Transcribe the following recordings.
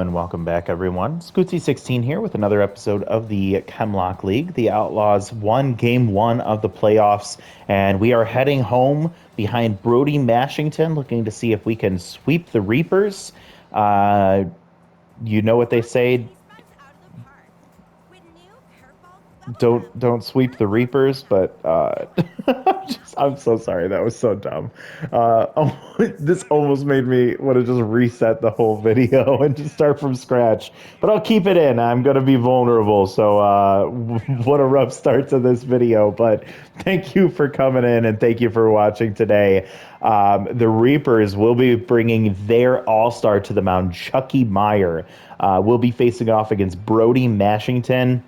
And welcome back, everyone. Scootsy16 here with another episode of the Chemlock League. The Outlaws won game one of the playoffs, and we are heading home behind Brody Mashington, looking to see if we can sweep the Reapers. Uh, you know what they say, don't sweep the Reapers, but I'm so sorry. That was so dumb. This almost made me want to just reset the whole video and just start from scratch. But I'll keep it in. I'm gonna be vulnerable. So what a rough start to this video. But thank you for coming in and thank you for watching today. The Reapers will be bringing their all-star to the mound, Chucky Meyer. Will be facing off against Brody Mashington.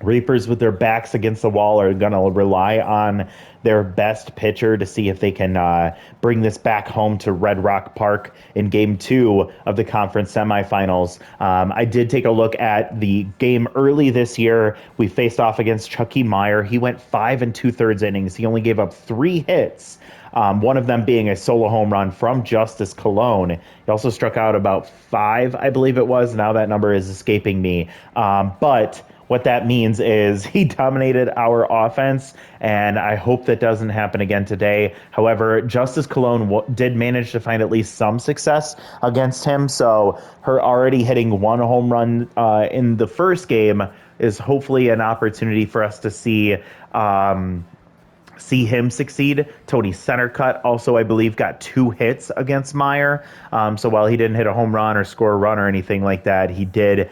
Reapers with their backs against the wall are going to rely on their best pitcher to see if they can bring this back home to Red Rock Park in game two of the conference semifinals. I did take a look at the game early this year. We faced off against Chucky Meyer. He went 5 2/3 innings. He only gave up 3 hits. One of them being a solo home run from Justice Cologne. He also struck out about 5, I believe it was. Now that number is escaping me. But what that means is he dominated our offense, and I hope that doesn't happen again today. However, Justice Cologne did manage to find at least some success against him, so her already hitting 1 home run in the first game is hopefully an opportunity for us to see him succeed. Tony Centercut also, I believe, got 2 hits against Meyer. So while he didn't hit a home run or score a run or anything like that, he did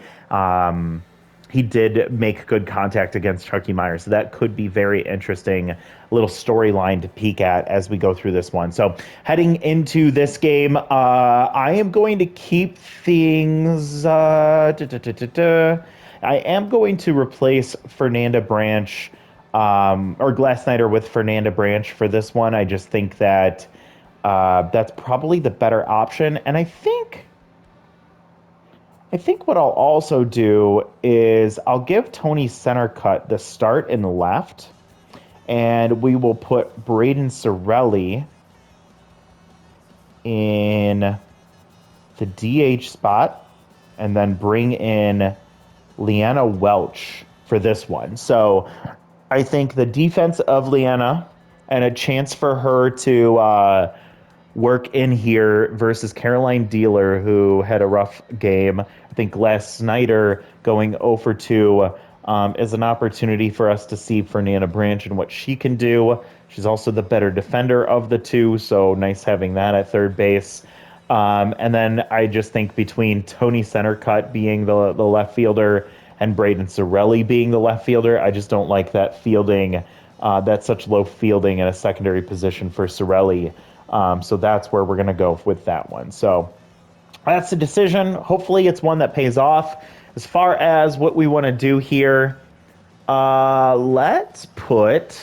make good contact against Chucky Meyer. So that could be very interesting, little storyline to peek at as we go through this one. So heading into this game, I am going to keep things. I am going to replace Fernanda Branch or Glass Snyder with Fernanda Branch for this one. I just think that that's probably the better option. And I think what I'll also do is I'll give Tony Centercut the start in the left, and we will put Braden Sorelli in the DH spot, and then bring in Leanna Welch for this one. So I think the defense of Leanna and a chance for her to work in here versus Caroline Dealer, who had a rough game. I think Glass Snyder going 0 for 2 is an opportunity for us to see Fernanda Branch and what she can do. She's also the better defender of the two, so nice having that at third base. And then I just think between Tony Centercut being the left fielder and Braden Sorelli being the left fielder, I just don't like that fielding. That's such low fielding in a secondary position for Sorelli. So that's where we're going to go with that one. So that's the decision. Hopefully it's one that pays off. As far as what we want to do here, let's put...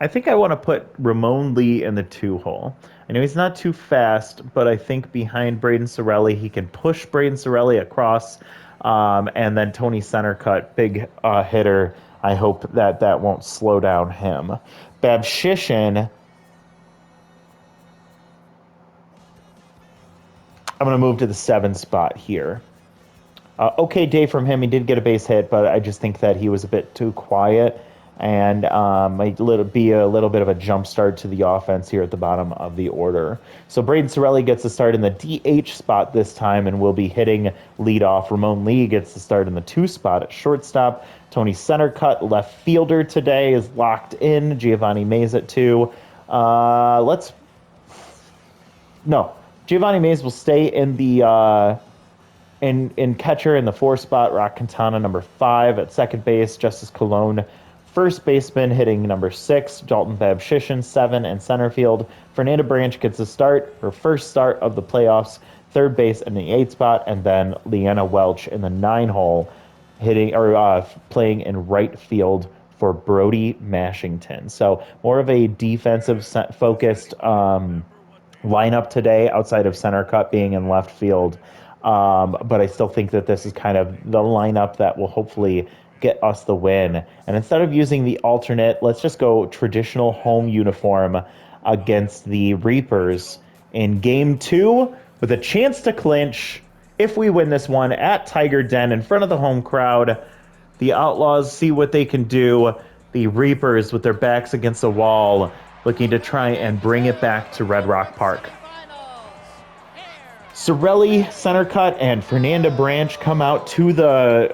I think I want to put Ramon Lee in the 2-hole. I know he's not too fast, but I think behind Braden Sorelli, he can push Braden Sorelli across. And then Tony Centercut, big hitter. I hope that won't slow down him. Babshishin, I'm going to move to the 7 spot here. Okay day from him. He did get a base hit, but I just think that he was a bit too quiet. And might be a little bit of a jump start to the offense here at the bottom of the order. So Braden Sorelli gets the start in the DH spot this time and will be hitting leadoff. Ramon Lee gets the start in the 2 spot at shortstop. Tony Centercut, left fielder today, is locked in. Giovanni Mays at 2. Giovanni Mays will stay in the in catcher in the 4 spot. Rock Quintana, number 5 at second base. Justice Cologne, first baseman, hitting number 6. Dalton Babshishin, 7, and center field. Fernanda Branch gets a start, her first start of the playoffs, third base in the 8 spot, and then Leanna Welch in the 9-hole, playing in right field for Brody Mashington. So more of a defensive focused lineup today, outside of Centercut being in left field. But I still think that this is kind of the lineup that will hopefully get us the win. And instead of using the alternate, let's just go traditional home uniform against the Reapers in Game 2 with a chance to clinch if we win this one at Tiger Den in front of the home crowd. The Outlaws see what they can do. The Reapers with their backs against the wall, looking to try and bring it back to Red Rock Park. Sorelli, center cut, and Fernanda Branch come out to the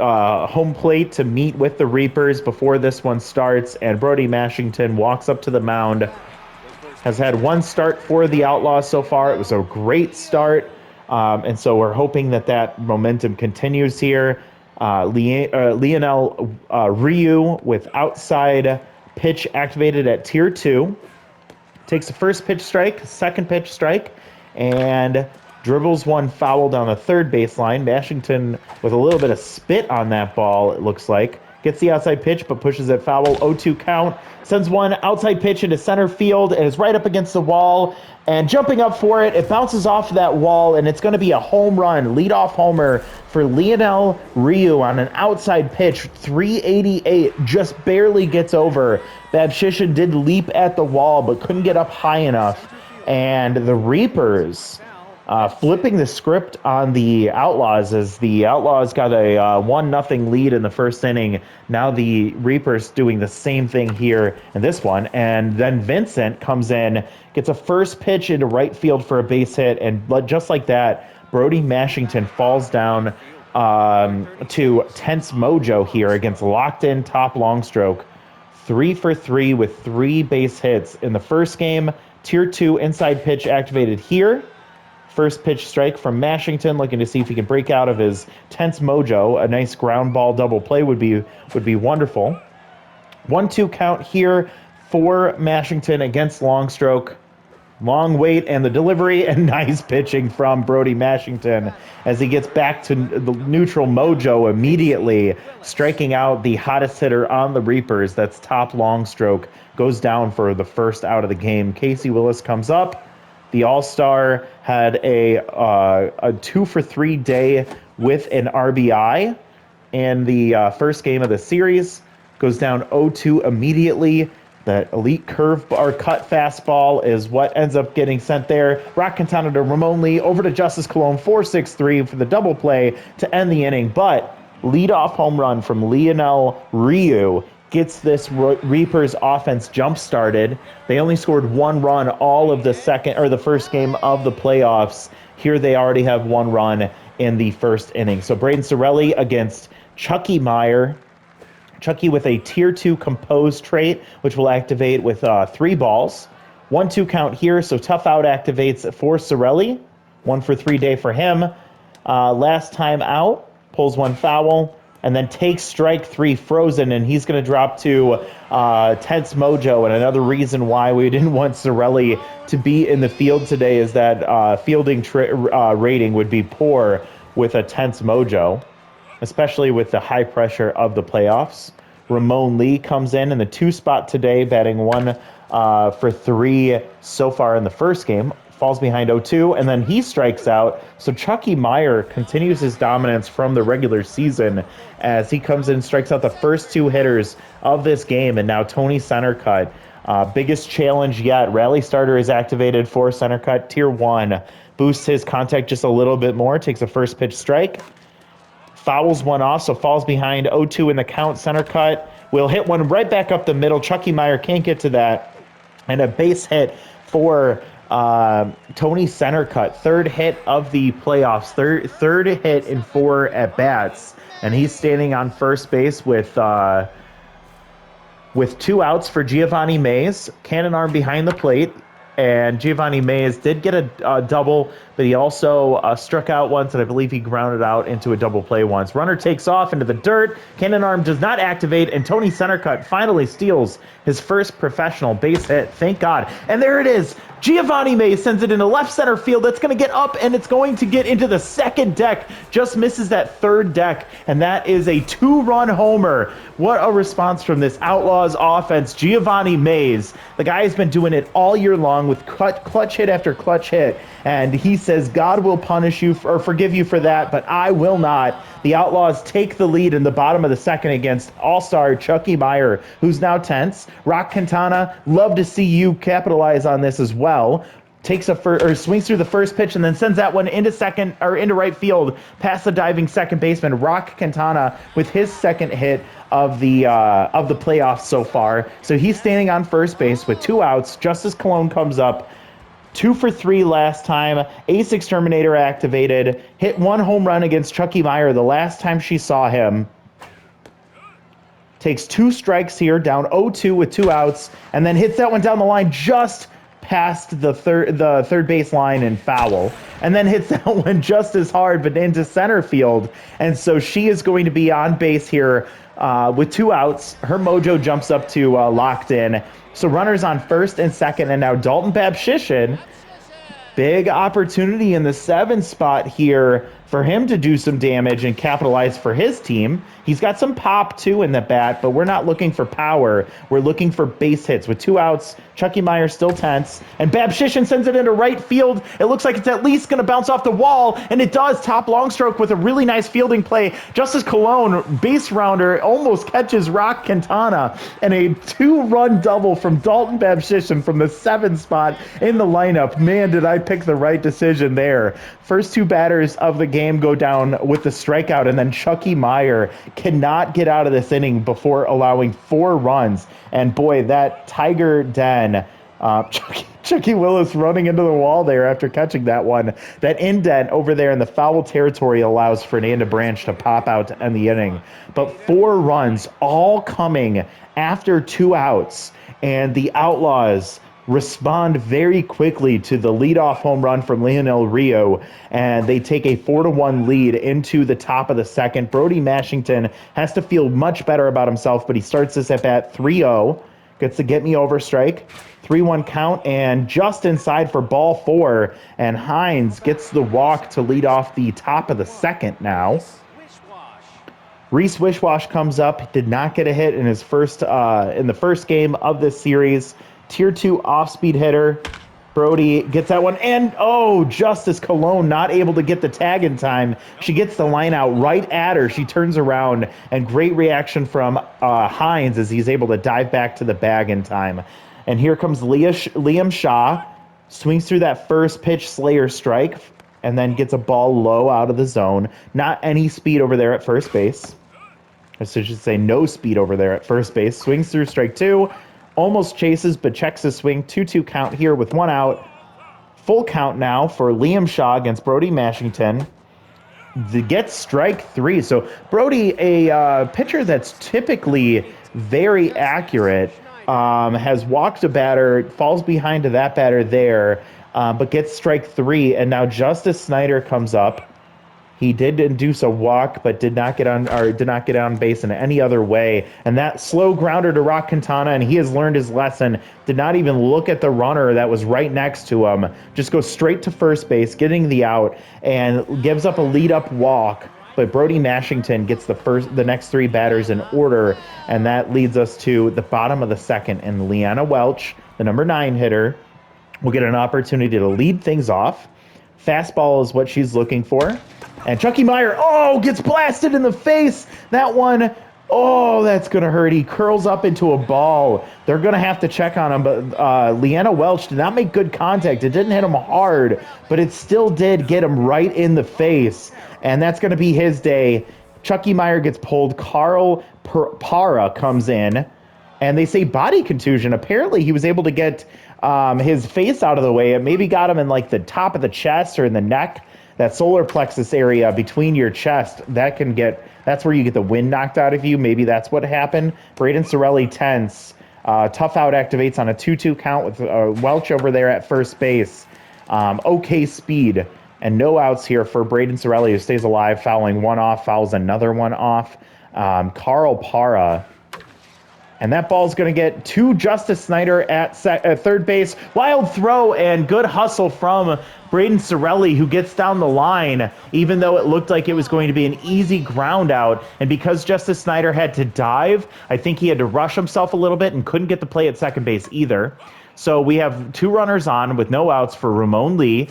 home plate to meet with the Reapers before this one starts, and Brody Mashington walks up to the mound. Has had one start for the Outlaws so far. It was a great start, and so we're hoping that that momentum continues here. Lionel Ryu with outside pitch activated at tier 2. Takes the first pitch strike, second pitch strike, and dribbles one foul down the third baseline. Mashington with a little bit of spit on that ball, it looks like. Gets the outside pitch, but pushes it foul. 0-2 count. Sends one outside pitch into center field and is right up against the wall. And jumping up for it, it bounces off that wall, and it's going to be a home run. Leadoff homer for Lionel Ryu on an outside pitch. 388, just barely gets over. Babshisha did leap at the wall, but couldn't get up high enough. And the Reapers flipping the script on the Outlaws, as the Outlaws got a 1-0 lead in the first inning. Now the Reapers doing the same thing here in this one. And then Vincent comes in, gets a first pitch into right field for a base hit, and just like that, Brody Mashington falls down to tense mojo here against locked-in top long stroke. 3 for 3 with 3 base hits in the first game. Tier 2 inside pitch activated here. First pitch strike from Mashington, looking to see if he can break out of his tense mojo. A nice ground ball double play would be wonderful. 1-2 count here for Mashington against Longstroke. Long wait and the delivery, and nice pitching from Brody Mashington as he gets back to the neutral mojo immediately, striking out the hottest hitter on the Reapers. That's top Longstroke. Goes down for the first out of the game. Casey Willis comes up. The All-Star had a 2 for 3 day with an RBI in the first game of the series. Goes down 0-2 immediately. That elite curve or cut fastball is what ends up getting sent there. Rock Quintana to Ramon Lee, over to Justice Colon, 4-6-3 for the double play to end the inning. But leadoff home run from Lionel Ryu gets this Reapers offense jump started. They only scored 1 run all of the first game of the playoffs. Here they already have 1 run in the first inning. So Braden Sorelli against Chucky Meyer. Chucky with a tier 2 composed trait, which will activate with 3 balls. 1-2 count here, so tough out activates for Sorelli. 1 for 3 day for him. Last time out, pulls 1 foul, and then takes strike 3 frozen, and he's going to drop to tense mojo. And another reason why we didn't want Sorelli to be in the field today is that fielding rating would be poor with a tense mojo, especially with the high pressure of the playoffs. Ramon Lee comes in the 2 spot today, batting 1 for 3 so far in the first game. Falls behind 0-2, and then he strikes out. So Chucky Meyer continues his dominance from the regular season as he comes in, strikes out the first 2 hitters of this game, and now Tony Centercut. Biggest challenge yet. Rally starter is activated for Centercut. Tier 1 boosts his contact just a little bit more, takes a first pitch strike. Fouls 1 off, so falls behind 0-2 in the count. Centercut will hit one right back up the middle. Chucky Meyer can't get to that. And a base hit for Tony Centercut, 3rd hit of the playoffs, third hit in 4 at-bats, and he's standing on first base with 2 outs for Giovanni Mays. Cannon arm behind the plate, and Giovanni Mays did get a double, but he also struck out once, and I believe he grounded out into a double play once. Runner takes off into the dirt. Cannon arm does not activate, and Tony Centercut finally steals his first professional base hit. Thank God. And there it is. Giovanni Mays sends it into left center field. That's going to get up, and it's going to get into the second deck. Just misses that third deck, and that is a 2-run homer. What a response from this Outlaws offense. Giovanni Mays, the guy has been doing it all year long with clutch hit after clutch hit, and he says, God will punish you or forgive you for that, but I will not. The Outlaws take the lead in the bottom of the second against All-Star Chucky Meyer, who's now tense. Rock Quintana, love to see you capitalize on this as well. takes or swings through the first pitch and then sends that one into second or into right field past the diving second baseman Rock Quintana with his second hit of the playoffs so far. So he's standing on first base with 2 outs. Justice Colon comes up 2 for 3 last time. Ace Exterminator activated. Hit 1 home run against Chucky Meyer the last time she saw him. Takes 2 strikes here, down 0-2 with 2 outs, and then hits that one down the line just past the third base line and foul, and then hits that one just as hard but into center field. And so she is going to be on base here with 2 outs. Her mojo jumps up to locked in. So runners on first and second, and now Dalton Babshishin. Big opportunity in the 7 spot here for him to do some damage and capitalize for his team. He's got some pop, too, in the bat, but we're not looking for power. We're looking for base hits. With 2 outs, Chucky Meyer still tense, and Babshishin sends it into right field. It looks like it's at least going to bounce off the wall, and it does. Top long stroke with a really nice fielding play. Justice Colon, base rounder, almost catches Rock Quintana, and a 2-run double from Dalton Babshishin from the 7 spot in the lineup. Man, did I pick the right decision there. First 2 batters of the game go down with the strikeout, and then Chucky Meyer cannot get out of this inning before allowing 4 runs. And boy, that Tiger Den, Chucky Willis running into the wall there after catching that one. That indent over there in the foul territory allows Fernanda Branch to pop out to end the inning. But 4 runs all coming after 2 outs, and the Outlaws respond very quickly to the leadoff home run from Leonel Rio, and they take a 4-1 lead into the top of the second. Brody Mashington has to feel much better about himself, but he starts this at bat 3-0, gets the get me over strike, 3-1 count, and just inside for ball 4, and Hines gets the walk to lead off the top of the second now. Reese Wishwash comes up, did not get a hit in his first in the first game of this series. Tier 2 off-speed hitter. Brody gets that one, and Justice Colon not able to get the tag in time. She gets the line out right at her. She turns around, and great reaction from Hines as he's able to dive back to the bag in time. And here comes Liam Shaw, swings through that first pitch Slayer strike, and then gets a ball low out of the zone. Not any speed over there at first base. I should say no speed over there at first base. Swings through strike 2. Almost chases, but checks his swing. 2-2 count here with 1 out. Full count now for Liam Shaw against Brody Mashington. Gets strike 3. So Brody, a pitcher that's typically very accurate, has walked a batter, falls behind to that batter there, but gets strike 3. And now Justice Snyder comes up. He did induce a walk, but did not get on base in any other way. And that slow grounder to Rock Quintana, and he has learned his lesson. Did not even look at the runner that was right next to him. Just goes straight to first base, getting the out, and gives up a lead-up walk. But Brody Mashington gets the next 3 batters in order, and that leads us to the bottom of the second. And Leanna Welch, the number 9 hitter, will get an opportunity to lead things off. Fastball is what she's looking for. And Chucky Meyer, gets blasted in the face. That one, that's going to hurt. He curls up into a ball. They're going to have to check on him, but Leanna Welch did not make good contact. It didn't hit him hard, but it still did get him right in the face. And that's going to be his day. Chucky Meyer gets pulled. Carl Para comes in, and they say body contusion. Apparently, he was able to get his face out of the way. It maybe got him in like the top of the chest or in the neck. That solar plexus area between your chest, that's where you get the wind knocked out of you. Maybe that's what happened. Braden Sorelli tense. Tough out activates on a 2-2 count with Welch over there at first base. Okay speed. And no outs here for Braden Sorelli, who stays alive, fouling one off, fouls another one off. Carl Para. And that ball's going to get to Justice Snyder at third base. Wild throw and good hustle from Braden Sorelli, who gets down the line, even though it looked like it was going to be an easy ground out. And because Justice Snyder had to dive, I think he had to rush himself a little bit and couldn't get the play at second base either. So we have 2 runners on with no outs for Ramon Lee.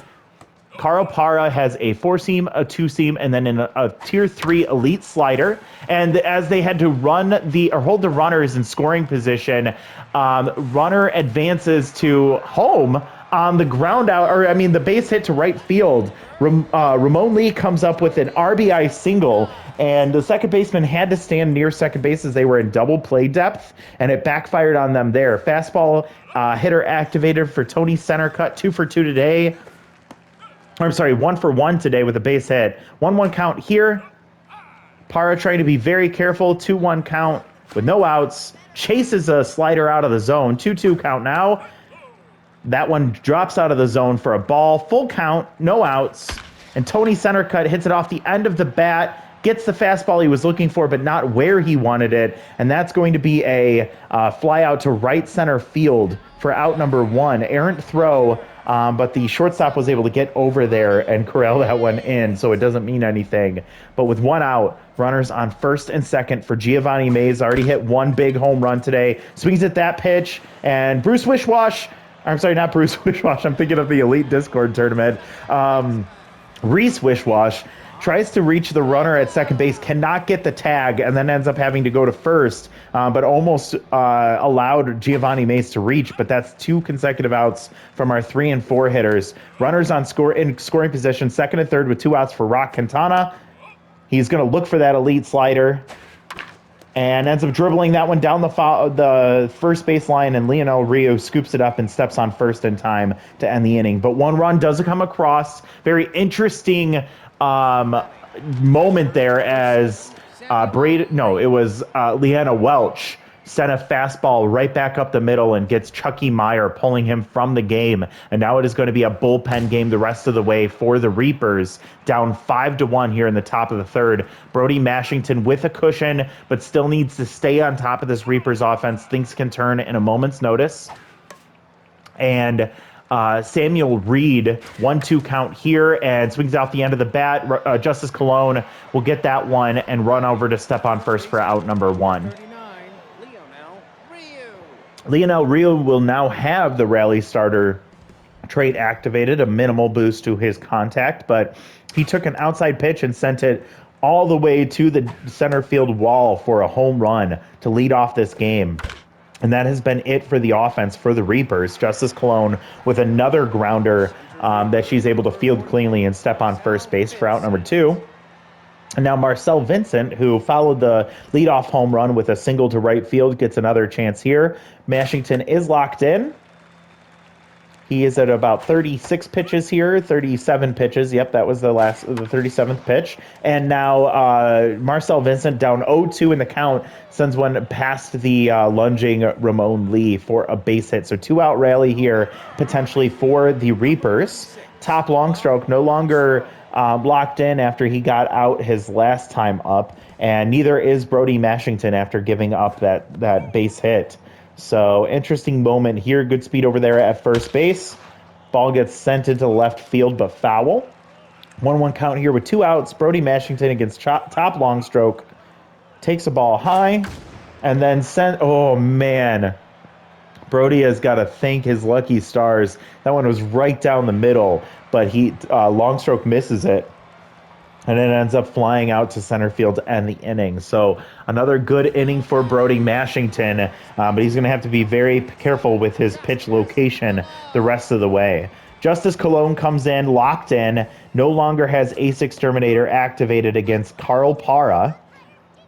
Carl Para has a 4-seam, a 2-seam, and then a tier 3 elite slider. And as they had to hold the runners in scoring position, runner advances to home on the ground out, or I mean the base hit to right field, Ramon Lee comes up with an RBI single, and the second baseman had to stand near second base as they were in double play depth, and it backfired on them there. Fastball hitter activated for Tony center cut, 2 for 2 today. I'm sorry, 1 for 1 today with a base hit. 1-1 count here. Parra trying to be very careful. 2-1 count with no outs. Chases a slider out of the zone. 2-2 count now. That one drops out of the zone for a ball. Full count, no outs. And Tony center cut hits it off the end of the bat. Gets the fastball he was looking for, but not where he wanted it. And that's going to be a fly out to right center field for out number 1. Errant throw, but the shortstop was able to get over there and corral that one in, so it doesn't mean anything. But with 1 out, runners on first and second for Giovanni Mays. Already hit 1 big home run today. Swings at that pitch, and Bruce Wishwash, I'm sorry, not Bruce Wishwash, I'm thinking of the Elite Discord tournament. Reese Wishwash tries to reach the runner at second base, cannot get the tag, and then ends up having to go to first, but almost allowed Giovanni Mays to reach, but that's 2 consecutive outs from our 3 and 4 hitters. Runners on scoring position, second and third with 2 outs for Rock Quintana. He's going to look for that elite slider and ends up dribbling that one down the first baseline, and Leonel Rio scoops it up and steps on first in time to end the inning. But 1 run does come across. Very interesting moment there as Leanna Welch sent a fastball right back up the middle and gets Chucky Meyer pulling him from the game. And now it is going to be a bullpen game the rest of the way for the Reapers, down 5-1 here in the top of the third. Brody Mashington with a cushion, but still needs to stay on top of this Reapers offense. Things can turn in a moment's notice. And Samuel Reed, 1-2 count here, and swings out the end of the bat. Justice Colon will get that one and run over to step on first for out number 1. Leonel Rio will now have the rally starter trait activated, a minimal boost to his contact, but he took an outside pitch and sent it all the way to the center field wall for a home run to lead off this game. And that has been it for the offense for the Reapers. Justice Colon with another grounder that she's able to field cleanly and step on first base for out number 2. And now Marcel Vincent, who followed the leadoff home run with a single to right field, gets another chance here. Mashington is locked in. He is at about 36 pitches here, 37 pitches. Yep, that was the 37th pitch. And now Marcel Vincent, down 0-2 in the count, sends one past the lunging Ramon Lee for a base hit. So 2-out rally here, potentially for the Reapers. Top long stroke, no longer locked in after he got out his last time up. And neither is Brody Mashington after giving up that base hit. So interesting moment here. Good speed over there at first base. Ball gets sent into left field, but foul. 1-1 count here with 2 outs. Brody Mashington against top long stroke. Takes a ball high and then oh man. Brody has got to thank his lucky stars. That one was right down the middle, but long stroke misses it. And it ends up flying out to center field to end the inning. So another good inning for Brody Mashington, but he's going to have to be very careful with his pitch location the rest of the way. Justice Colon comes in, locked in, no longer has Ace Exterminator activated against Carl Parra.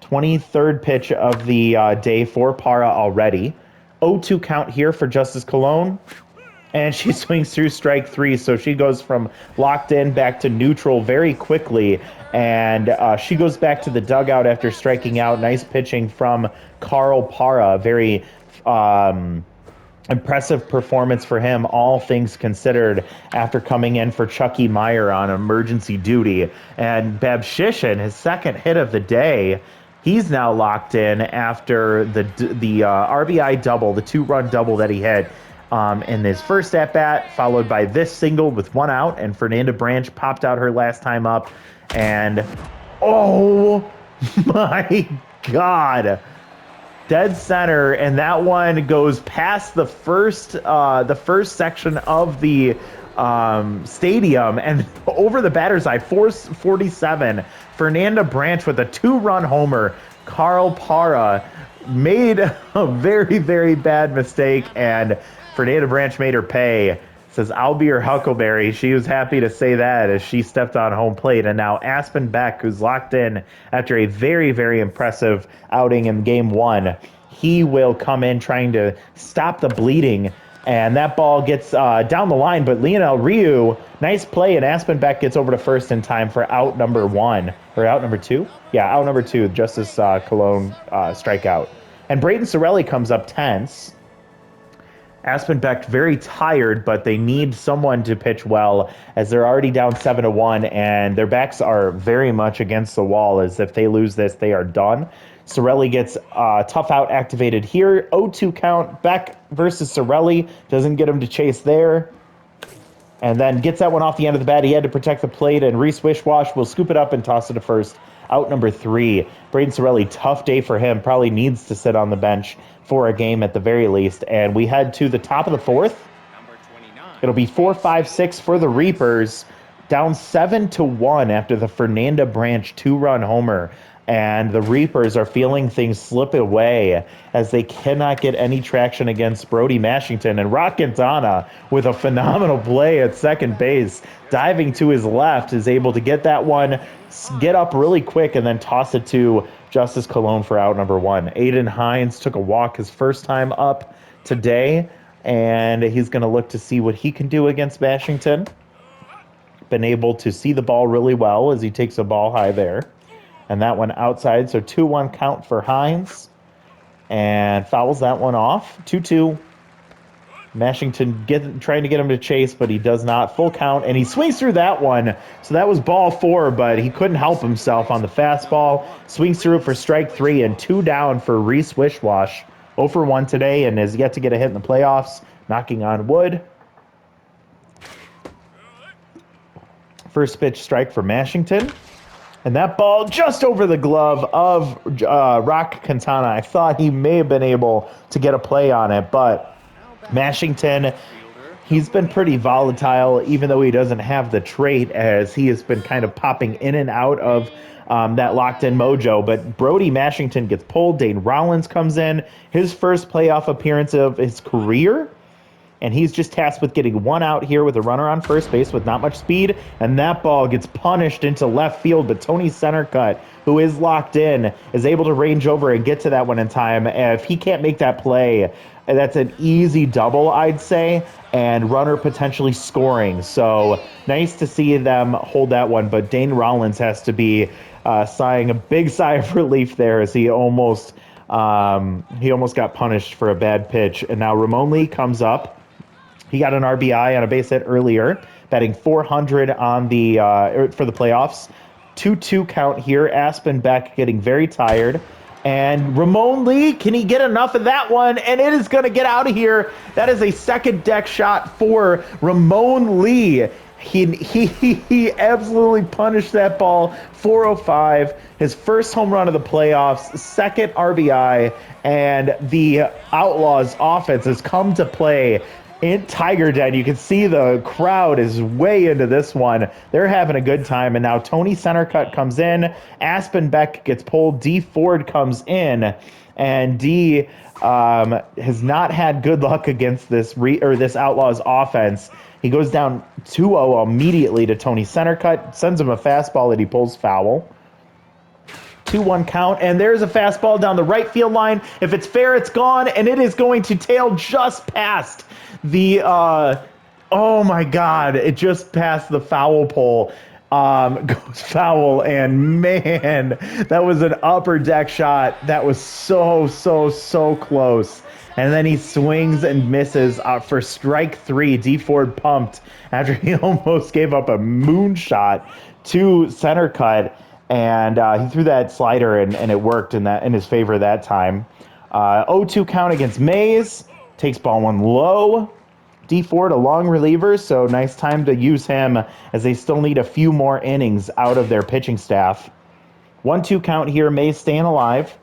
23rd pitch of the day for Parra already. 0-2 count here for Justice Colon. And she swings through strike 3, so she goes from locked in back to neutral very quickly. And she goes back to the dugout after striking out. Nice pitching from Carl Parra. Very impressive performance for him, all things considered, after coming in for Chucky Meyer on emergency duty. And Babshishin, his second hit of the day, he's now locked in after the RBI double, the 2-run double that he hit in his first at-bat, followed by this single with 1 out, and Fernanda Branch popped out her last time up, and oh my God, dead center, and that one goes past the first section of the stadium and over the batter's eye. 447, Fernanda Branch with a 2-run homer. Carl Parra made a very, very bad mistake, and Fernanda Branch made her pay. Says, I'll be your Huckleberry. She was happy to say that as she stepped on home plate. And now Aspen Beck, who's locked in after a very, very impressive outing in game one, he will come in trying to stop the bleeding. And that ball gets down the line, but Lionel Ryu, nice play, and Aspen Beck gets over to first in time for out number one. Or out number two? Yeah, out number two, Justice Cologne strikeout. And Braden Sorelli comes up tense. Aspen Beck very tired, but they need someone to pitch well as they're already down 7-1, and their backs are very much against the wall as if they lose this, they are done. Sorelli gets tough out activated here. 0-2 count. Beck versus Sorelli. Doesn't get him to chase there. And then gets that one off the end of the bat. He had to protect the plate, and Reese Wishwash will scoop it up and toss it to first. Out number 3. Braden Sorelli, tough day for him. Probably needs to sit on the bench for a game at the very least. And we head to the top of the fourth. It'll be 4-5-6 for the Reapers. Down 7-1 after the Fernanda Branch 2-run homer. And the Reapers are feeling things slip away as they cannot get any traction against Brody Mashington. And Rock Quintana, with a phenomenal play at second base, diving to his left, is able to get that one, get up really quick, and then toss it to Justice Cologne for out number 1. Aiden Hines took a walk his first time up today, and he's going to look to see what he can do against Mashington. Been able to see the ball really well as he takes a ball high there. And that one outside, so 2-1 count for Hines. And fouls that one off. 2-2. Mashington trying to get him to chase, but he does not. Full count, and he swings through that one. So that was ball 4, but he couldn't help himself on the fastball. Swings through it for strike 3, and 2 down for Reese Wishwash. 0 for 1 today, and has yet to get a hit in the playoffs. Knocking on wood. First pitch strike for Mashington. And that ball just over the glove of Rock Quintana. I thought he may have been able to get a play on it, but Mashington, he's been pretty volatile, even though he doesn't have the trait, as he has been kind of popping in and out of that locked-in mojo. But Brody Mashington gets pulled. Dane Rollins comes in, his first playoff appearance of his career. And he's just tasked with getting one out here with a runner on first base with not much speed. And that ball gets punished into left field. But Tony Centercut, who is locked in, is able to range over and get to that one in time. If he can't make that play, that's an easy double, I'd say, and runner potentially scoring. So nice to see them hold that one. But Dane Rollins has to be sighing a big sigh of relief there as he almost got punished for a bad pitch. And now Ramon Lee comes up. He got an RBI on a base hit earlier, batting .400 on the for the playoffs. 2-2 count here. Aspen Beck getting very tired. And Ramon Lee, can he get enough of that one? And it is going to get out of here. That is a second deck shot for Ramon Lee. He absolutely punished that ball. 405, his first home run of the playoffs, second RBI, and the Outlaws offense has come to play in Tiger Den. You can see the crowd is way into this one. They're having a good time, and now Tony Centercut comes in. Aspen Beck gets pulled. D Ford comes in, and D has not had good luck against this Outlaws offense. He goes down 2-0 immediately to Tony Centercut, sends him a fastball that he pulls foul. 2-1 count, and there's a fastball down the right field line. If it's fair, it's gone, and it is going to tail just past the, oh my God, it just passed the foul pole. Goes foul, and man, that was an upper deck shot. That was so close. And then he swings and misses for strike 3. D Ford pumped after he almost gave up a moonshot to Centercut. And he threw that slider, and it worked in his favor that time. 0-2 count against Mays. Takes ball 1 low. D Ford, a long reliever, so nice time to use him as they still need a few more innings out of their pitching staff. 1-2 count here. Mays staying alive.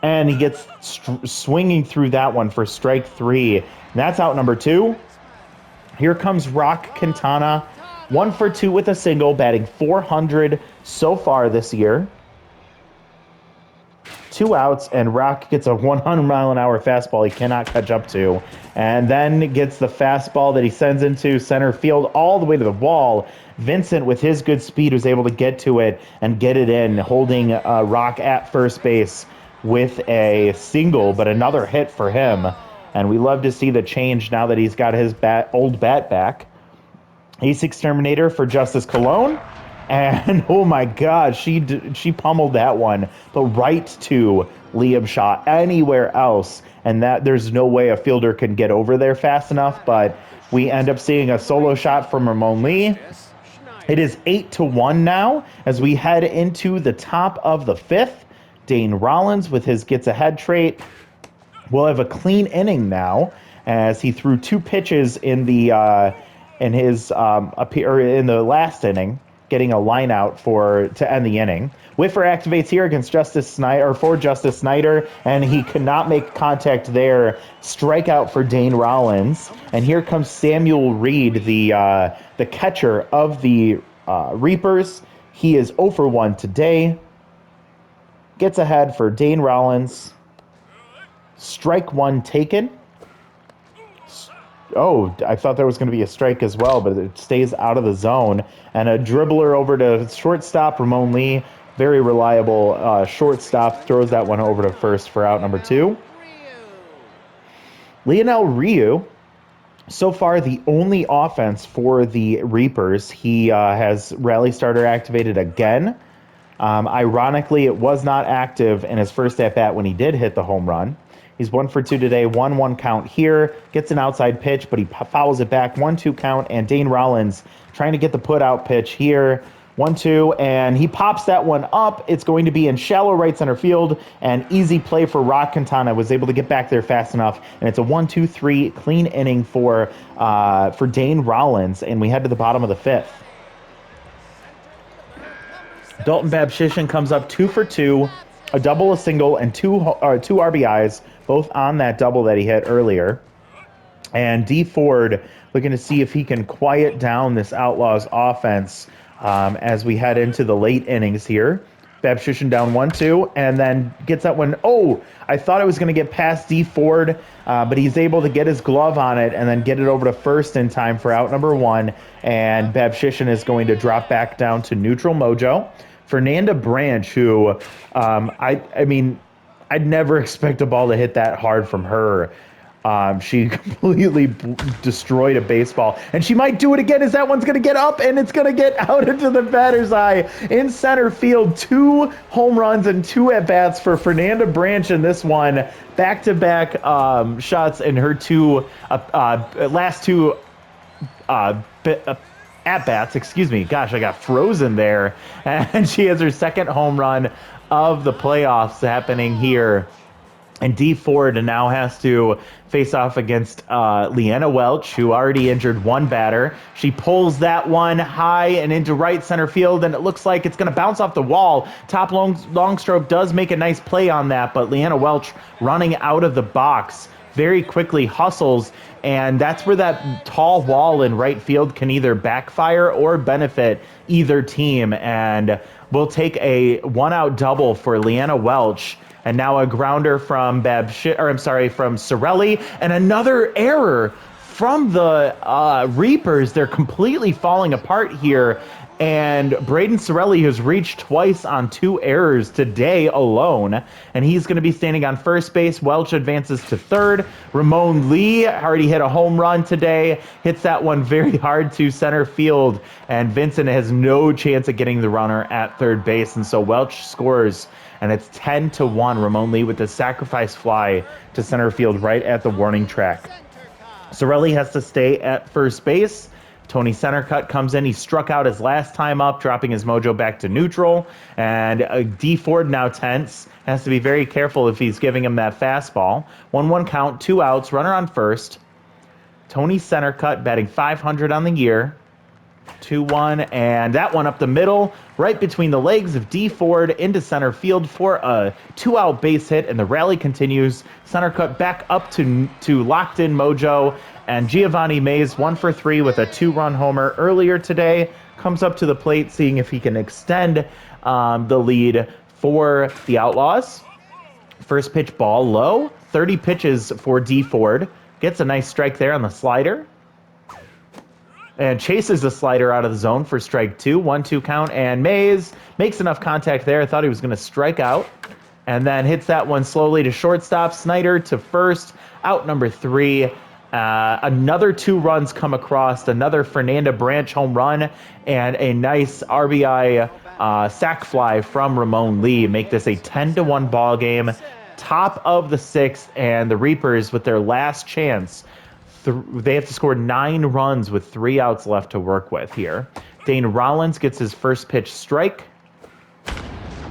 And he gets swinging through that one for strike 3. And that's out number 2. Here comes Rock Quintana. 1 for 2 with a single, batting .400 so far this year. 2 outs, and Rock gets a 100-mile-an-hour fastball he cannot catch up to, and then gets the fastball that he sends into center field all the way to the wall. Vincent, with his good speed, was able to get to it and get it in, holding Rock at first base with a single, but another hit for him. And we love to see the change now that he's got his old bat back. Ace Exterminator for Justice Cologne. And oh my God, she pummeled that one, but right to Liam Shaw. Anywhere else, and that there's no way a fielder can get over there fast enough. But we end up seeing a solo shot from Ramon Lee. It is 8-1 now as we head into the top of the 5th. Dane Rollins with his gets ahead trait will have a clean inning now as he threw 2 pitches in the in the last inning, getting a line out to end the inning. Whiffer activates here against Justice Snyder, and he could not make contact there. Strikeout for Dane Rollins, and here comes Samuel Reed, the catcher of the Reapers. He is 0 for 1 today. Gets ahead for Dane Rollins. Strike 1 taken. Oh, I thought there was going to be a strike as well, but it stays out of the zone. And a dribbler over to shortstop, Ramon Lee. Very reliable shortstop. Throws that one over to first for out number 2. Lionel Ryu, so far the only offense for the Reapers. He has Rally Starter activated again. Ironically, it was not active in his first at-bat when he did hit the home run. He's 1 for 2 today, 1-1 count here. Gets an outside pitch, but he fouls it back. 1-2 count, and Dane Rollins trying to get the put-out pitch here. 1-2, and he pops that one up. It's going to be in shallow right center field, and easy play for Rock Quintana. Was able to get back there fast enough, and it's a 1-2-3 clean inning for Dane Rollins, and we head to the bottom of the 5th. Dalton Babshishin comes up 2 for 2, a double, a single, and two RBIs, both on that double that he hit earlier. And D. Ford looking to see if he can quiet down this Outlaws offense as we head into the late innings here. Babshishin down 1-2, and then gets that one. Oh, I thought it was going to get past D. Ford, but he's able to get his glove on it and then get it over to first in time for out number 1. And Babshishin is going to drop back down to neutral mojo. Fernanda Branch, who, I mean, I'd never expect a ball to hit that hard from her. She completely destroyed a baseball, and she might do it again as that one's going to get up, and it's going to get out into the batter's eye in center field. 2 home runs and 2 at-bats for Fernanda Branch in this one. Back-to-back shots in her last 2 at-bats, excuse me. Gosh, I got frozen there. And she has her second home run of the playoffs happening here. And D. Ford now has to face off against Leanna Welch, who already injured 1 batter. She pulls that one high and into right center field, and it looks like it's going to bounce off the wall. Top long stroke does make a nice play on that, but Leanna Welch running out of the box very quickly hustles, and that's where that tall wall in right field can either backfire or benefit either team. And we'll take a 1-out double for Leanna Welch. And now a grounder from Sorelli, and another error from the Reapers. They're completely falling apart here. And Braden Sorelli has reached twice on 2 errors today alone, and he's going to be standing on first base. Welch advances to third. Ramon Lee already hit a home run today, hits that one very hard to center field, and Vincent has no chance of getting the runner at third base, and so Welch scores, and it's 10-1. Ramon Lee with the sacrifice fly to center field right at the warning track. Sorelli has to stay at first base. Tony Centercut comes in. He struck out his last time up, dropping his mojo back to neutral. And D. Ford now tense. Has to be very careful if he's giving him that fastball. 1-1 count, 2 outs, runner on first. Tony Centercut batting .500 on the year. 2-1, and that one up the middle, right between the legs of D. Ford into center field for a 2-out base hit, and the rally continues. Centercut back up to locked in mojo, and Giovanni Mays 1 for 3 with a 2-run homer earlier today comes up to the plate, seeing if he can extend the lead for the Outlaws. First pitch ball low, 30 pitches for D Ford. Gets a nice strike there on the slider. And chases the slider out of the zone for strike 2. 1-2 count, and Mays makes enough contact there. I thought he was going to strike out. And then hits that one slowly to shortstop. Snyder to first, out number 3. Another 2 runs come across, another Fernanda Branch home run, and a nice RBI sac fly from Ramon Lee make this a 10-1 ball game. Top of the 6th, and the Reapers with their last chance. They have to score 9 runs with 3 outs left to work with here. Dane Rollins gets his first pitch strike.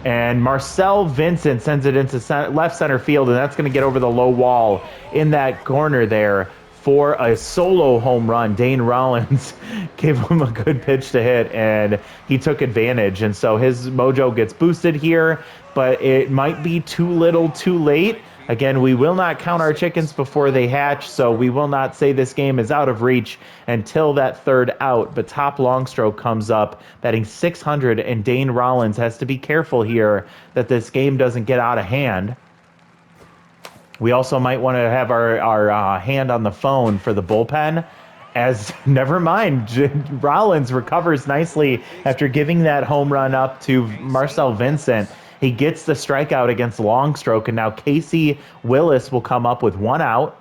And Marcel Vincent sends it into left center field, and that's going to get over the low wall in that corner there for a solo home run. Dane Rollins gave him a good pitch to hit, and he took advantage. And so his mojo gets boosted here, but it might be too little too late. Again, we will not count our chickens before they hatch, so we will not say this game is out of reach until that 3rd out. But top long stroke comes up, batting 600, and Dane Rollins has to be careful here that this game doesn't get out of hand. We also might want to have our hand on the phone for the bullpen, as never mind, Rollins recovers nicely after giving that home run up to Marcel Vincent. He gets the strikeout against Longstroke, and now Casey Willis will come up with 1 out.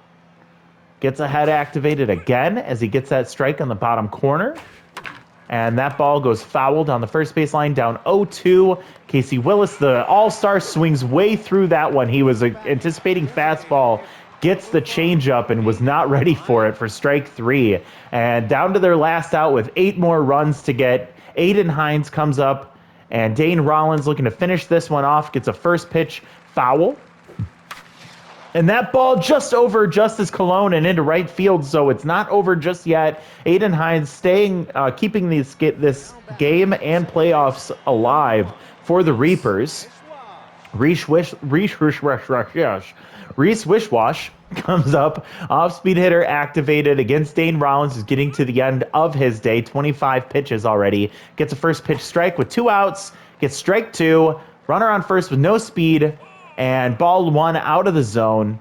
Gets a head activated again as he gets that strike on the bottom corner. And that ball goes fouled on the first baseline, down 0-2. Casey Willis, the all-star, swings way through that one. He was anticipating fastball, gets the changeup, and was not ready for it for strike 3. And down to their last out with 8 more runs to get. Aiden Hines comes up, and Dane Rollins looking to finish this one off, gets a first pitch foul. And that ball just over Justice Colon and into right field, so it's not over just yet. Aiden Hines keeping this game and playoffs alive for the Reapers. Reese Wishwash comes up, off-speed hitter activated against Dane Rollins, who's getting to the end of his day, 25 pitches already. Gets a first pitch strike with 2 outs, gets strike 2, runner on first with no speed, and ball 1 out of the zone.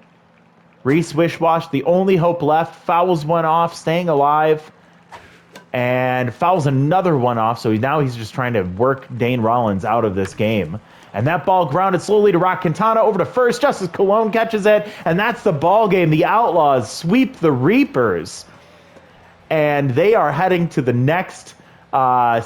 Reese Wishwash, the only hope left, fouls one off, staying alive, and fouls another one off, so now he's just trying to work Dane Rollins out of this game. And that ball grounded slowly to Rock Quintana over to first. Justice Colon catches it, and that's the ball game. The Outlaws sweep the Reapers, and they are heading to the next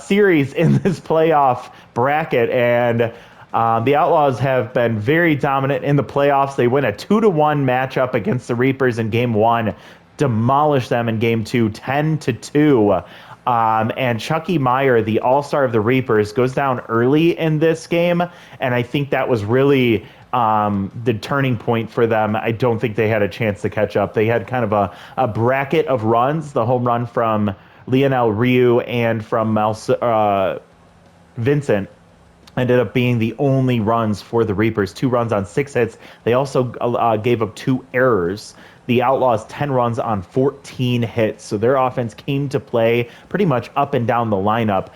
series in this playoff bracket. And the Outlaws have been very dominant in the playoffs. They win a 2-1 matchup against the Reapers in Game 1, demolish them in Game 2, 10-2. And Chucky Meyer, the all-star of the Reapers, goes down early in this game, and I think that was really the turning point for them. I don't think they had a chance to catch up. They had kind of a bracket of runs, the home run from Lionel Ryu and from Vincent ended up being the only runs for the Reapers. 2 runs on 6 hits. They also gave up 2 errors. The Outlaws 10 runs on 14 hits, so their offense came to play pretty much up and down the lineup.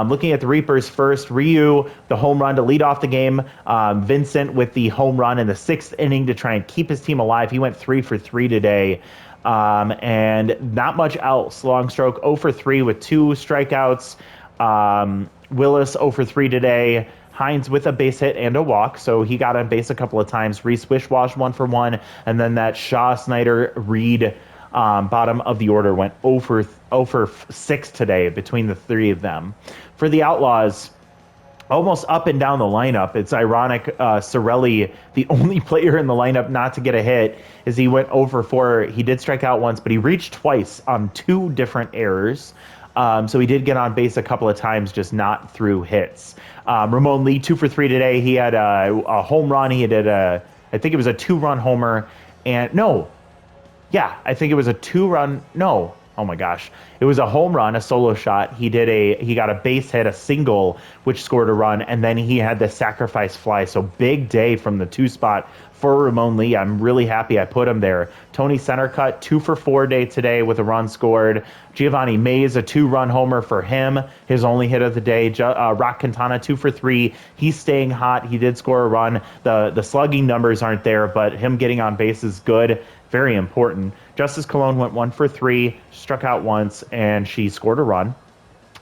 Looking at the Reapers first, Ryu, the home run to lead off the game. Vincent with the home run in the 6th inning to try and keep his team alive. He went 3 for 3 today, and not much else. Longstroke 0 for 3 with 2 strikeouts. Willis 0 for 3 today. Hines with a base hit and a walk, so he got on base a couple of times. Reese Wishwash 1 for 1, and then that Shaw, Snyder, Reed bottom of the order went 0 for 6 today between the 3 of them. For the Outlaws, almost up and down the lineup. It's ironic, Sorelli, the only player in the lineup not to get a hit, is he went 0 for 4. He did strike out once, but he reached twice on 2 different errors. So he did get on base a couple of times, just not through hits. Ramon Lee, 2 for 3 today. He had a home run. He did I think it was a 2-run homer. I think it was a 2-run. No. oh my gosh, it was a home run, a solo shot. He got a base hit, a single, which scored a run, and then he had the sacrifice fly. So big day from the 2 spot for Ramon Lee. I'm really happy I put him there. Tony Centercut, 2 for 4 day today with a run scored. Giovanni Mays, a 2-run homer for him, his only hit of the day. Rock Quintana, 2 for 3. He's staying hot. He did score a run. The slugging numbers aren't there, but him getting on base is good. Very important. Justice Colon went 1 for 3, struck out once, and she scored a run.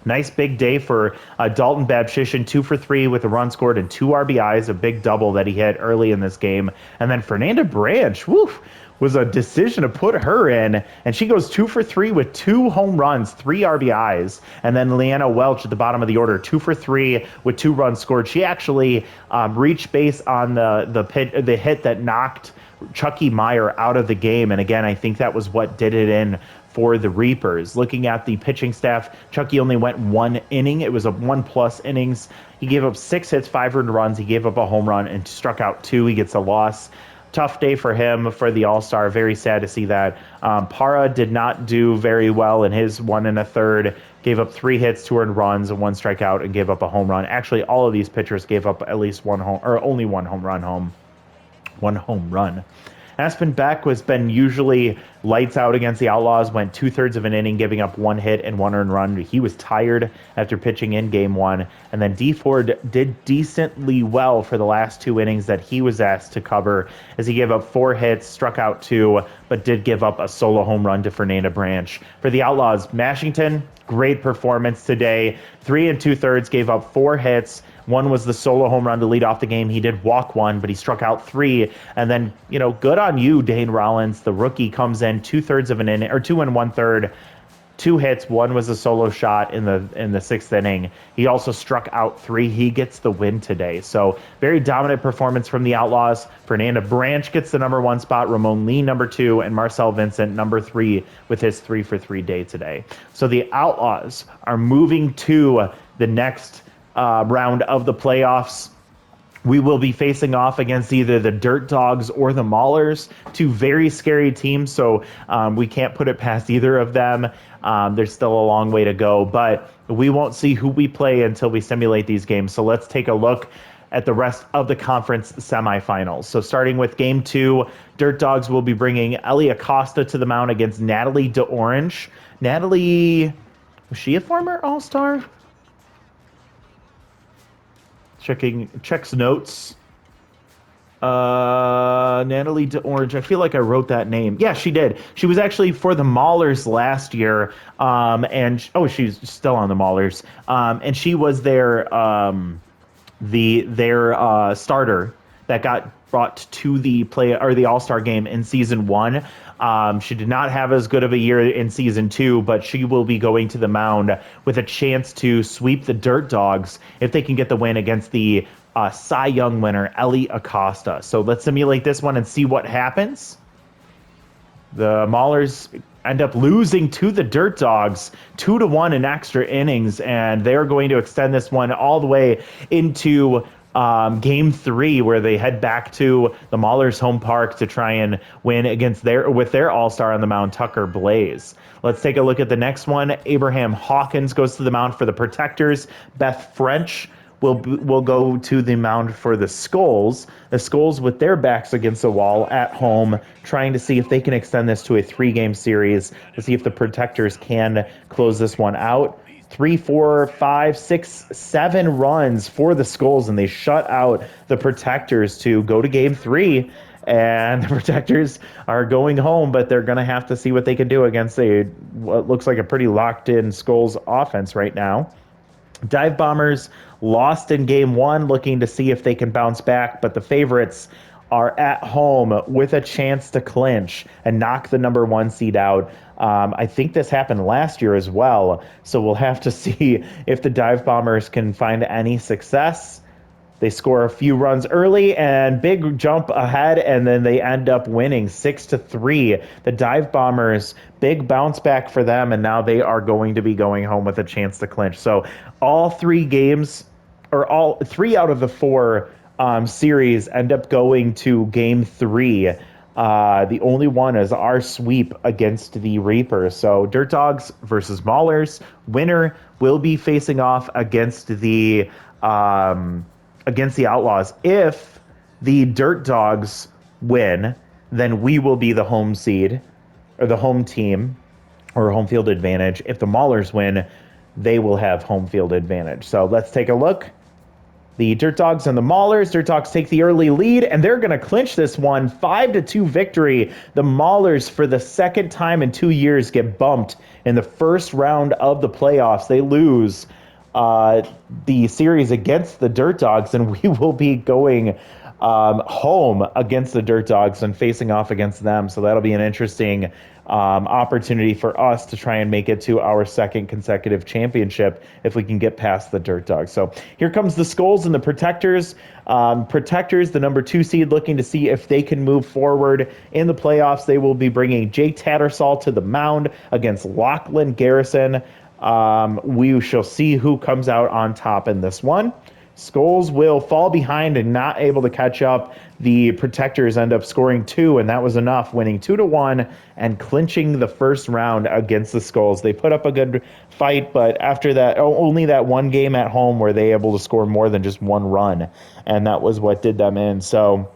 Nice big day for Dalton Babshishin, 2 for 3 with a run scored and 2 RBIs, a big double that he hit early in this game. And then Fernanda Branch, was a decision to put her in, and she goes 2 for 3 with 2 home runs, 3 RBIs. And then Leanna Welch at the bottom of the order, 2 for 3 with 2 runs scored. She actually reached base on the hit that knocked Chucky Meyer out of the game. And again, I think that was what did it in for the Reapers. Looking at the pitching staff, Chucky only went 1 inning. It was a 1+ innings. He gave up 6 hits, 5 earned runs. He gave up a home run and struck out 2. He gets a loss. Tough day for him for the All-Star. Very sad to see that. Para did not do very well in his 1 1/3. Gave up 3 hits, 2 earned runs, and 1 strikeout, and gave up a home run. Actually, all of these pitchers gave up at least only one home run. Aspen Beck has been usually lights out against the Outlaws, went 2/3 of an inning, giving up 1 hit and 1 earned run. He was tired after pitching in game 1. And then D Ford did decently well for the last 2 innings that he was asked to cover, as he gave up 4 hits, struck out 2, but did give up a solo home run to Fernanda Branch. For the Outlaws, Mashington, great performance today. 3 2/3, gave up 4 hits. 1 was the solo home run to lead off the game. He did walk 1, but he struck out 3. And then, good on you, Dane Rollins. The rookie comes in 2/3 of an inning, or 2 1/3, 2 hits. 1 was a solo shot in the 6th inning. He also struck out 3. He gets the win today. So very dominant performance from the Outlaws. Fernanda Branch gets the number 1 spot. Ramon Lee, number 2, and Marcel Vincent, number 3, with his 3 for 3 day today. So the Outlaws are moving to the next round of the playoffs. We will be facing off against either the Dirt Dogs or the Maulers, 2 very scary teams, so we can't put it past either of them. There's still a long way to go, but we won't see who we play until we simulate these games. So let's take a look at the rest of the conference semifinals. So starting with game 2, Dirt Dogs will be bringing Ellie Acosta to the mound against Natalie DeOrange. Natalie, was she a former All-Star? Checks notes. Natalie DeOrange. I feel like I wrote that name. Yeah, she did. She was actually for the Maulers last year. She's still on the Maulers. And she was their starter that got brought to the All-Star game in season 1. She did not have as good of a year in season 2, but she will be going to the mound with a chance to sweep the Dirt Dogs if they can get the win against the Cy Young winner, Ellie Acosta. So let's simulate this one and see what happens. The Maulers end up losing to the Dirt Dogs 2-1 in extra innings, and they're going to extend this one all the way into game 3, where they head back to the Maulers' home park to try and win with their all-star on the mound, Tucker Blaze. Let's take a look at the next one. Abraham Hawkins goes to the mound for the Protectors. Beth French will go to the mound for the Skulls. The Skulls with their backs against the wall at home, trying to see if they can extend this to a 3-game series to see if the Protectors can close this one out. 3, 4, 5, 6, 7 runs for the Skulls, and they shut out the Protectors to go to game 3. And the Protectors are going home, but they're going to have to see what they can do against what looks like a pretty locked-in Skulls offense right now. Dive Bombers lost in game 1, looking to see if they can bounce back, but the favorites are at home with a chance to clinch and knock the number 1 seed out. I think this happened last year as well, so we'll have to see if the Dive Bombers can find any success. They score a few runs early and big jump ahead, and then they end up winning 6-3. The Dive Bombers, big bounce back for them, and now they are going to be going home with a chance to clinch. So all 3 games, or all 3 out of the 4 series end up going to game 3. The only one is our sweep against the Reapers. So Dirt Dogs versus Maulers. Winner will be facing off um, against the Outlaws. If the Dirt Dogs win, then we will be the home seed or the home team or home field advantage. If the Maulers win, they will have home field advantage. So let's take a look. The Dirt Dogs and the Maulers. Dirt Dogs take the early lead, and they're going to clinch this one. 5-2 victory. The Maulers, for the second time in 2 years, get bumped in the first round of the playoffs. They lose the series against the Dirt Dogs, and we will be going home against the Dirt Dogs and facing off against them. So that'll be an interesting opportunity for us to try and make it to our second consecutive championship if we can get past the Dirt Dogs. So here comes the Skulls and the Protectors. Protectors, the number 2 seed, looking to see if they can move forward in the playoffs. They will be bringing Jake Tattersall to the mound against Lachlan Garrison. We shall see who comes out on top in this one. Skulls will fall behind and not able to catch up. The Protectors end up scoring 2, and that was enough, winning 2-1 and clinching the first round against the Skulls. They put up a good fight, but after that, only that one game at home were they able to score more than just one run, and that was what did them in. So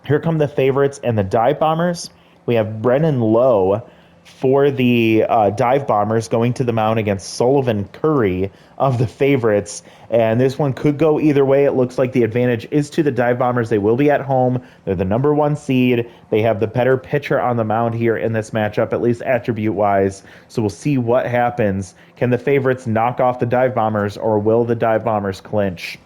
here come the favorites and the Dive Bombers. We have Brennan Lowe for the Dive Bombers going to the mound against Sullivan Curry of the favorites. And this one could go either way. It looks like the advantage is to the Dive Bombers. They will be at home. They're the number 1 seed. They have the better pitcher on the mound here in this matchup, at least attribute-wise. So we'll see what happens. Can the favorites knock off the Dive Bombers, or will the Dive Bombers clinch?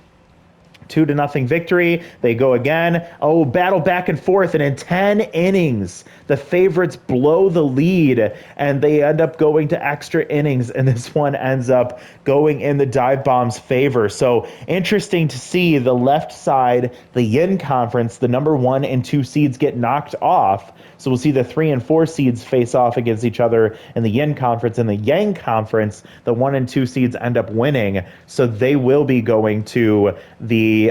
2-0 victory. They go again. Oh, battle back and forth. And in 10 innings, the favorites blow the lead and they end up going to extra innings. And this one ends up going in the Dive Bombs' favor. So interesting to see the left side, the Yin Conference, the number 1 and 2 seeds get knocked off. So we'll see the 3 and 4 seeds face off against each other in the Yin Conference. In the Yang Conference, the 1 and 2 seeds end up winning. So they will be going to the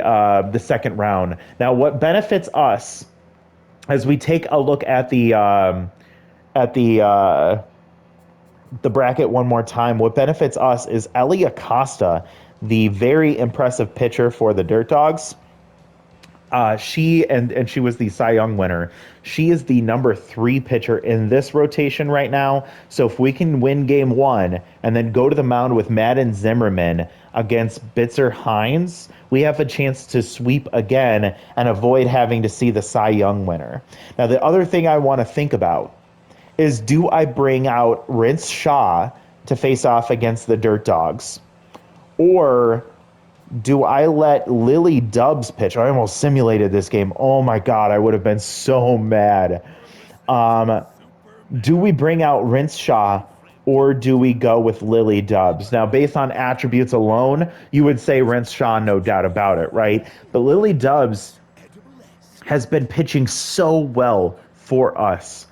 second round. Now, what benefits us as we take a look at the bracket one more time, what benefits us is Ellie Acosta, the very impressive pitcher for the Dirt Dogs. She was the Cy Young winner. She is the number 3 pitcher in this rotation right now. So if we can win game 1 and then go to the mound with Madden Zimmerman against Bitzer Hines, we have a chance to sweep again and avoid having to see the Cy Young winner. Now, the other thing I want to think about is, do I bring out Rince Shaw to face off against the Dirt Dogs? Or do I let Lily Dubs pitch? I almost simulated this game. Oh my God, I would have been so mad. Do we bring out Rince Shaw, or do we go with Lily Dubs? Now, based on attributes alone, you would say Rince Shaw, no doubt about it, right? But Lily Dubs has been pitching so well for us.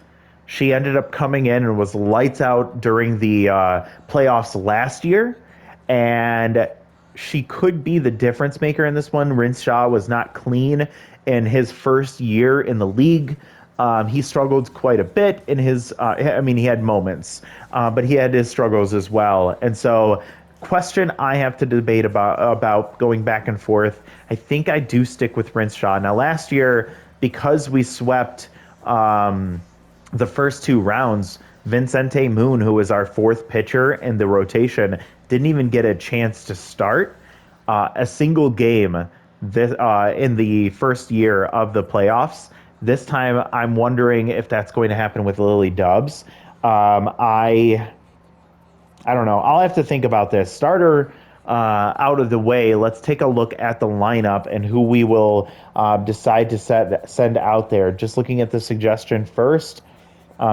She ended up coming in and was lights out during the playoffs last year, and she could be the difference maker in this one. Rince Shaw was not clean in his first year in the league. He struggled quite a bit in his, he had moments, but he had his struggles as well. And so, question I have to debate about going back and forth. I think I do stick with Rince Shaw. Now, last year, because we swept the first 2 rounds, Vincente Moon, who was our 4th pitcher in the rotation, didn't even get a chance to start a single game in the first year of the playoffs. This time, I'm wondering if that's going to happen with Lily Dubs. I don't know. I'll have to think about this. Starter out of the way, let's take a look at the lineup and who we will decide to send out there. Just looking at the suggestion first,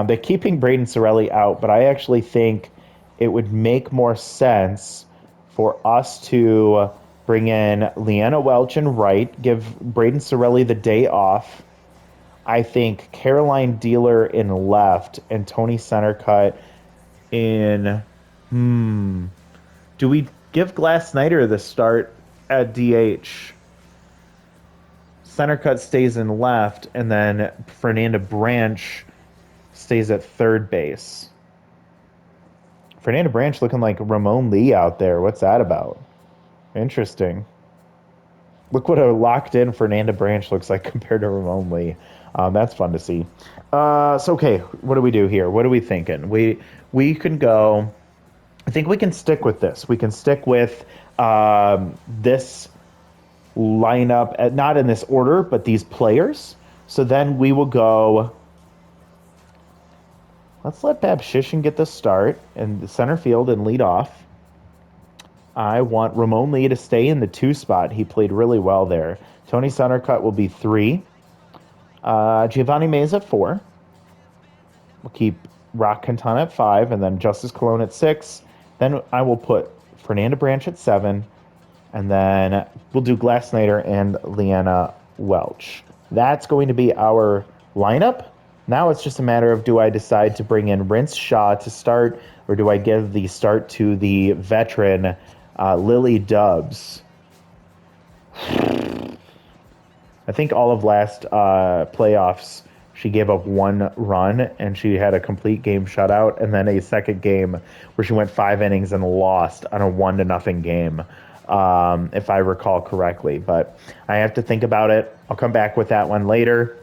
they're keeping Braden Sorelli out, but I actually think it would make more sense for us to bring in Leanna Welch in right, give Braden Sorelli the day off. I think Caroline Dealer in left and Tony Centercut in... Do we give Glass Snyder the start at DH? Center Cut stays in left, and then Fernanda Branch stays at third base. Fernanda Branch looking like Ramon Lee out there. What's that about? Interesting. Look what a locked in Fernanda Branch looks like compared to Ramon Lee. That's fun to see. So okay, what do we do here? What are we thinking? We can go. I think we can stick with this. We can stick with this lineup, not in this order, but these players. So then we will go. Let's let Babshishin get the start in the center field and lead off. I want Ramon Lee to stay in the 2 spot. He played really well there. Tony Centercut will be 3. Giovanni Meza at 4. We'll keep Rock Quintana at 5, and then Justice Colon at 6. Then I will put Fernanda Branch at 7, and then we'll do Glass Snyder and Leanna Welch. That's going to be our lineup. Now it's just a matter of, do I decide to bring in Rince Shaw to start, or do I give the start to the veteran Lily Dubs? I think all of last playoffs, she gave up 1 run, and she had a complete game shutout, and then a second game where she went 5 innings and lost on a 1-0 game, if I recall correctly. But I have to think about it. I'll come back with that one later.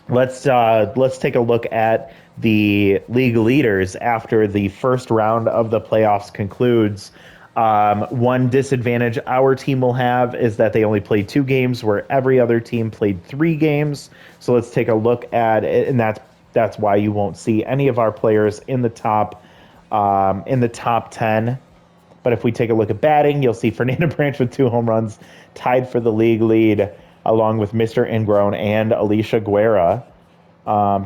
Let's take a look at the league leaders after the first round of the playoffs concludes. One disadvantage our team will have is that they only played 2 games, where every other team played 3 games. So let's take a look at it, and that's why you won't see any of our players in the top 10. But if we take a look at batting, you'll see Fernanda Branch with 2 home runs, tied for the league lead, along with Mr. Ingrown and Alicia Guerra.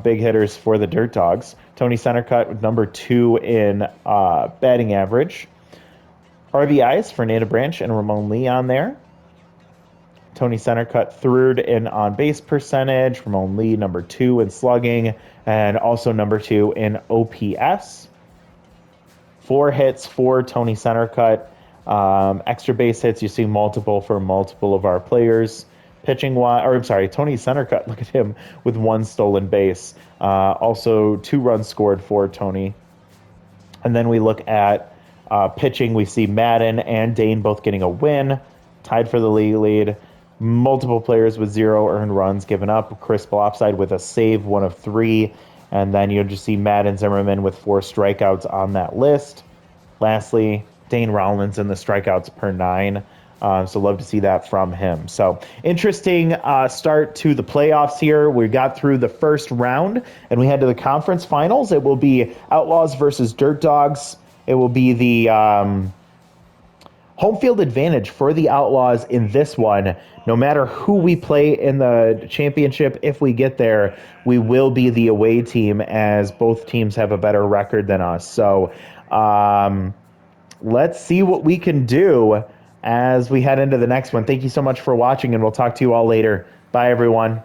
Big hitters for the Dirt Dogs. Tony Centercut with number 2 in batting average. RBIs, Fernanda Branch and Ramon Lee on there. Tony Centercut third in on-base percentage. Ramon Lee number 2 in slugging, and also number 2 in OPS. 4 hits for Tony Centercut. Extra base hits, you see multiple for multiple of our players. Tony Centercut, look at him with 1 stolen base. Also 2 runs scored for Tony. And then we look at pitching. We see Madden and Dane both getting a win, tied for the league lead. Multiple players with 0 earned runs given up. Chris Blopside with a save, 1 of 3. And then you'll just see Madden Zimmerman with 4 strikeouts on that list. Lastly, Dane Rollins in the strikeouts per 9. So love to see that from him. So interesting start to the playoffs here. We got through the first round, and we head to the conference finals. It will be Outlaws versus Dirt Dogs. It will be the home field advantage for the Outlaws in this one. No matter who we play in the championship, if we get there, we will be the away team, as both teams have a better record than us. So let's see what we can do as we head into the next one. Thank you so much for watching, and we'll talk to you all later. Bye, everyone.